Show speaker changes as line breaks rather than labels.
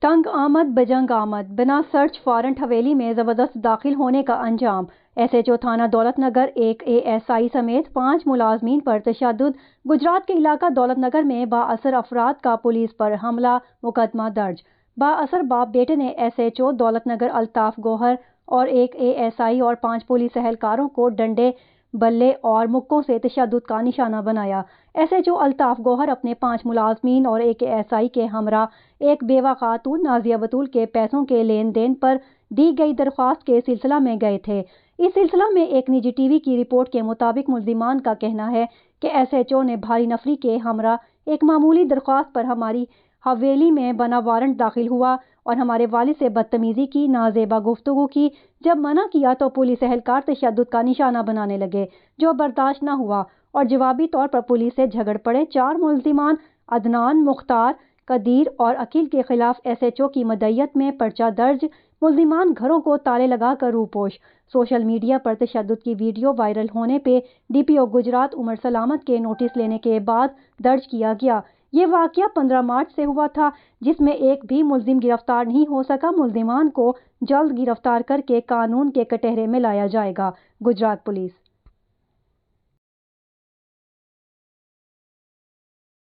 تنگ آمد بجنگ آمد، بنا سرچ وارنٹ حویلی میں زبردست داخل ہونے کا انجام۔ ایس ایچ او تھانہ دولت نگر، ایک اے ایس آئی سمیت 5 ملازمین پر تشدد۔ گجرات کے علاقہ دولت نگر میں بااثر افراد کا پولیس پر حملہ، مقدمہ درج۔ بااثر باپ بیٹے نے ایس ایچ او دولت نگر الطاف گوہر اور ایک اے ایس آئی اور 5 پولیس اہلکاروں کو ڈنڈے، بلے اور مکوں سے تشدد کا نشانہ بنایا۔ ایس ایچ او الطاف گوہر اپنے 5 ملازمین اور ایک اے ایس آئی کے ہمراہ ایک بیوہ خاتون نازیہ بتول کے پیسوں کے لین دین پر دی گئی درخواست کے سلسلہ میں گئے تھے۔ اس سلسلہ میں ایک نجی ٹی وی کی رپورٹ کے مطابق ملزمان کا کہنا ہے کہ ایس ایچ او نے بھاری نفری کے ہمراہ ایک معمولی درخواست پر ہماری حویلی میں بنا وارنٹ داخل ہوا اور ہمارے والد سے بدتمیزی کی، نازیبا گفتگو کی۔ جب منع کیا تو پولیس اہلکار تشدد کا نشانہ بنانے لگے، جو برداشت نہ ہوا اور جوابی طور پر پولیس سے جھگڑ پڑے۔ 4 ملزمان عدنان، مختار، قدیر اور عقیل کے خلاف ایس ایچ او کی مدعیت میں پرچہ درج۔ ملزمان گھروں کو تالے لگا کر روپوش۔ سوشل میڈیا پر تشدد کی ویڈیو وائرل ہونے پہ ڈی پی او گجرات عمر سلامت کے نوٹس لینے کے بعد درج کیا گیا۔ یہ واقعہ 15 مارچ سے ہوا تھا، جس میں ایک بھی ملزم گرفتار نہیں ہو سکا۔ ملزمان کو جلد گرفتار کر کے قانون کے کٹہرے میں لایا جائے گا۔ گجرات پولیس